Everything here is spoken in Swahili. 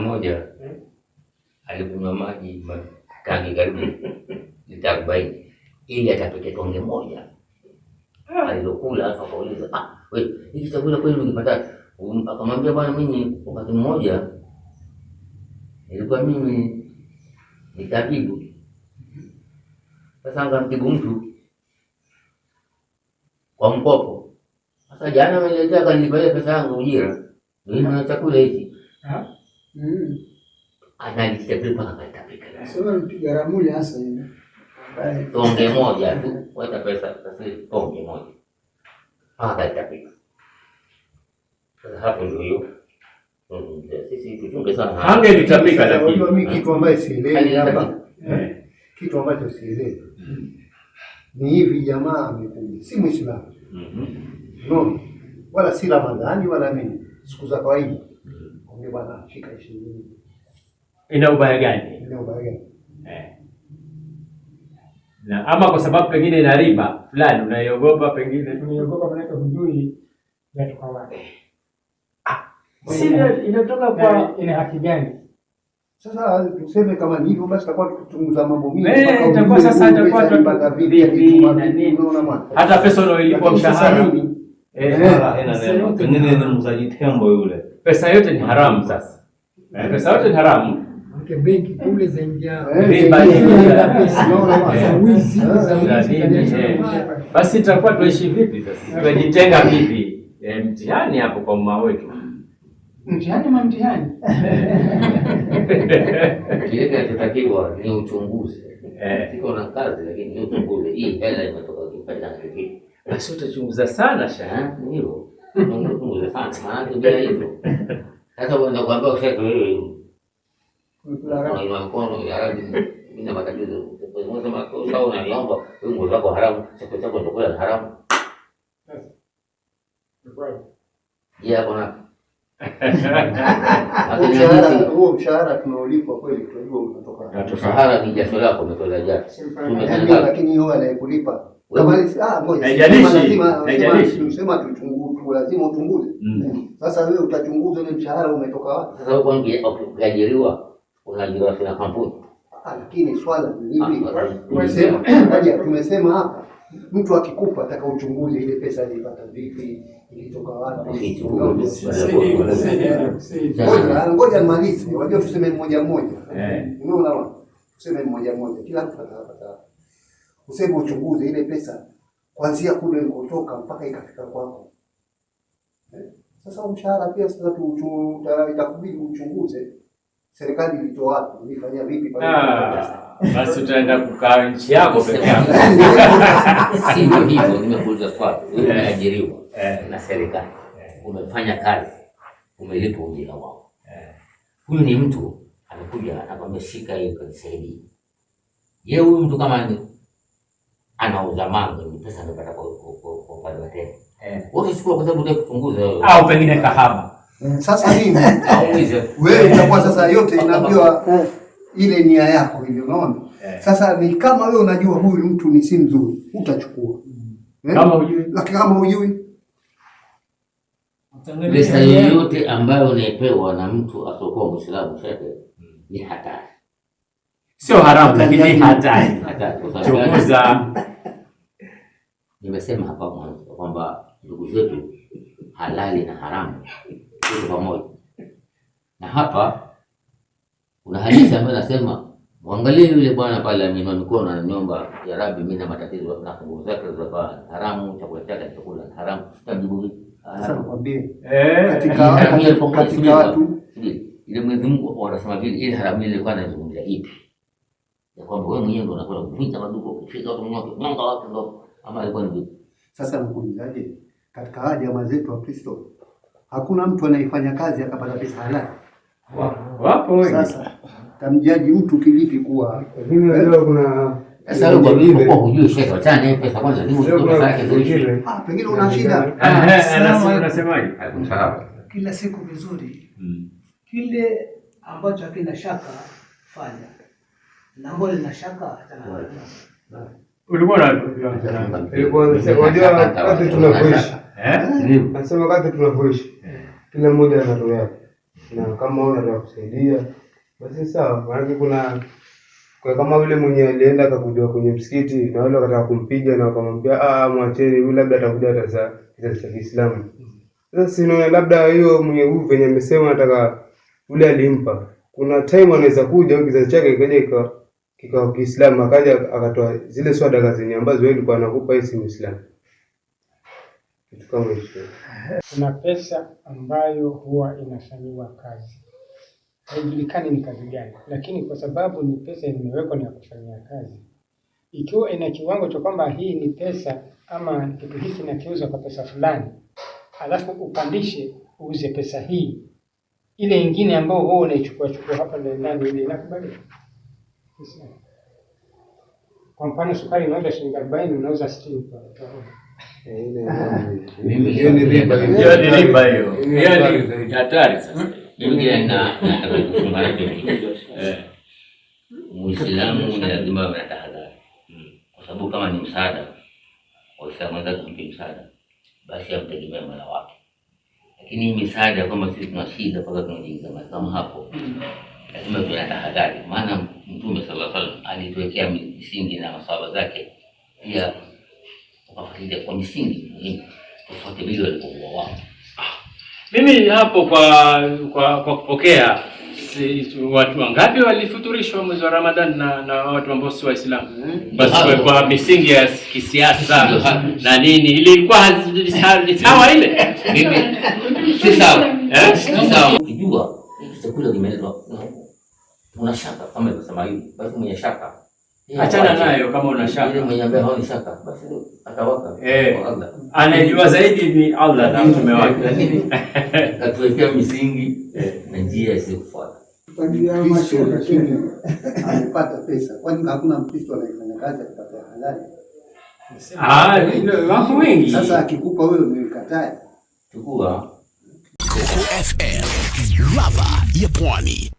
mmoja alikunywa maji tangi karibu lita 40 ili atapike tonge moja. Alilokula akauliza, wewe hiki chakula kweli ukipata? Akamwambia, bwana, mimi wakati mmoja ilikuwa mimi ni tabibu. Sasa ngamtibu mtu kwa mkopo. Sasa jana ameniletea kanilipia pesa yangu ujira. Mimi na chakula hichi. Analitapika mpaka katapika. Sasa mpiga ramuli hasa hivi. Tonge moja tu, wata pesa sasa tonge moja. Katapika. Sasa hapo ndio hiyo. Sisi tuchunge sana. Hange litapika lakini. Mimi kitu ambacho sielewi hapa. Kitu ambacho sielewi. Ni hivi jamaa amekuja. Si Muislamu. No. Wala si Ramadhani wala nini. Siku za kawaida. Ngombe bwana shika 20. Ina ubaya gani? Ina ubaya gani? Na ama kwa sababu pengine ina riba fulani unaiogopa, pengine unaiogopa maana hujui yatoka wapi. Si inatoka kwa ina haki gani? Sasa tuseme kama ni hivyo basi tutakuwa tukichunguza mambo mingi itakuwa sasa itakuwa tupata vipi na nini. Hata pesa unaolipwa mshahara pengine ni mzaji tembo yule. Pesa yote ni haramu sasa. Pesa yote ni haramu. Benki kule zaingia basi tutakuwa tuishi vipi sasa? Tunajitenga vipi? Mtihani hapo kwa mama wetu. Mtihani. Kile kinachotakiwa ni uchunguzi. Siko na kazi lakini ni uchunguzi. Hii hela imetoka kipenda kipi? Basi utachunguza sana shana. Hivyo. Unachunguza sana. Maana bila hivyo. Sasa unaenda kuambia ushauri wewe. Kwa mkono ya Arabi ina matatizo. Unasema sawa, unaniomba wewe nguo zako haramu, chakula chako ndio kula haramu. Kuna mshahara tunaolipwa kweli tunajua unatoka. Mshahara ni jasho lako umetoa jasho. Lakini yeye anayekulipa kama ngoja. Haijalishi. Tunasema tuchunguze, lazima uchunguze. Sasa wewe utachunguza ile mshahara umetoka wapi? Sasa wewe ukiajiriwa unaajiriwa na kampuni. Lakini swala ni hivi. Tumesema hapa mtu akikupa ataka uchunguze ile pesa alipata vipi, ilitoka wapi. Ngoja nimalize. Unajua tuseme mmoja mmoja. Unaona? Tuseme mmoja mmoja. Kila mtu atapata. Useme uchunguze ile pesa kuanzia kule ilikotoka mpaka ikafika kwako. Sasa mshahara pia sasa itakubidi uchunguze. Serikali ilitoa wapi? Ilifanyia vipi pale? Basi utaenda kukaa nchi yako peke yako. Sio hivyo, nimekuuliza swali. Wewe umeajiriwa na serikali. Umefanya kazi. Umelipwa ujira wako. Huyu ni mtu amekuja anakwambia shika hiyo kanisaidie. Yeye huyu mtu kama ni anauza mango, ni pesa anapata kwa upande wa tena. Wote chukua kwa sababu unataka kuchunguza wewe. Au pengine kahaba. Sasa nini? Wewe itakuwa sasa yote inaambiwa ile nia yako hivyo, unaona? Sasa ni kama wewe unajua huyu mtu ni si mzuri, utachukua. Kama hujui. Lakini kama hujui, pesa yoyote ambayo unapewa na mtu asiokuwa Muislamu shaka ni hatari. Sio haramu lakini ni hatari. Chunguza. Nimesema hapa mwanzo kwamba ndugu zetu halali na haramu kwa pamoja. Na hapa kuna hadithi ambayo nasema muangalie yule bwana pale ameinua mikono ananiomba, ya Rabbi, mimi na matatizo na nguvu zake za haramu, chakula chake chakula haramu. Tajibu vipi? Sasa nakwambia katika watu ile Mwenyezi Mungu anasema vile ile haramu ile ilikuwa inazungumzia ipi? Ya kwamba wewe mwenyewe ndio unakwenda kuficha maduko, kufika watu nyonga watu ndio ama ilikuwa ni vipi? Sasa mkuulizaje? Katika hali ya mazetu wa Kristo hakuna mtu anayefanya kazi akapata pesa halali. Wapo wengi. Sasa tamjaji mtu kivipi kuwa mimi leo kuna sasa leo kwa nini kwa hujui shekhe watani pesa kwanza lazima utoe pesa yake ndio. Pengine una shida. Unasemaje? Sawa. Kila siku vizuri. Kile ambacho hakina shaka fanya. Na mbona lina shaka tena. Ulikuwa unajua wakati tunavyoishi. Nasema wakati tunavyoishi. Kila mmoja ana roho yake. na kama unataka kusaidia basi sawa. Maana kuna kama yule mwenye alienda akakuja kwenye msikiti na wale wakataka kumpiga na wakamwambia mwacheni huyu labda atakuja hata kizazi cha Kiislamu. Sasa sinaona labda hiyo mwenye huyu venye amesema nataka ule alimpa. Kuna time anaweza kuja au kizazi chake kikaja kikao Kiislamu akaja akatoa zile swada zenye ambazo wewe ulikuwa unakupa hii si Muislamu. Kitu kama hicho. Kuna pesa ambayo huwa inafanyiwa kazi. Haijulikani ni kazi gani, lakini kwa sababu ni pesa imewekwa ni ya kufanyia kazi. Ikiwa ina kiwango cha kwamba hii ni pesa ama kitu hiki kinakiuzwa kwa pesa fulani, alafu upandishe uuze pesa hii, ile nyingine ambayo wewe unaichukua hapa ndani ile inakubalika. Kwa mfano sukari inauzwa shilingi 40 unauza 60 kwa hiyo ni riba hiyo. Hiyo ni hatari sasa. Mimi Muislamu ni lazima awe na tahadhari. Kwa sababu kama ni msaada, Waislamu wanataka kumpa msaada, basi amtegemea Mola wake. Lakini misaada kama sisi tuna shida mpaka tunajiingiza kama hapo, lazima tuwe na tahadhari. Maana Mtume sallallahu alaihi wasallam alituwekea misingi na maswahaba zake pia wakafuatilia kwa misingi muhimu tofauti vile walivyokuwa wao. Mimi hapo kwa kupokea watu wangapi walifuturishwa mwezi wa Ramadhani na watu ambao si Waislamu? Basi kwa misingi ya kisiasa na nini ilikuwa sawa ile? Si sawa. Si sawa. Ukijua chakula kimeletwa una shaka kama ilivyosema hivi, basi mwenye shaka achana nayo. Kama una shaka ile mwenye ambaye haoni shaka basi atawaka Allah. Anajua zaidi ni Allah na mtume wake, lakini atuwekea misingi na njia isiyofuata. Kwa ajili ya mashauri lakini amepata pesa. Kwani hakuna Mkristo anayefanya kazi akipata halali? Ndio wako wengi. Sasa akikupa wewe umekataa. Chukua Coco FM, ladha ya Pwani.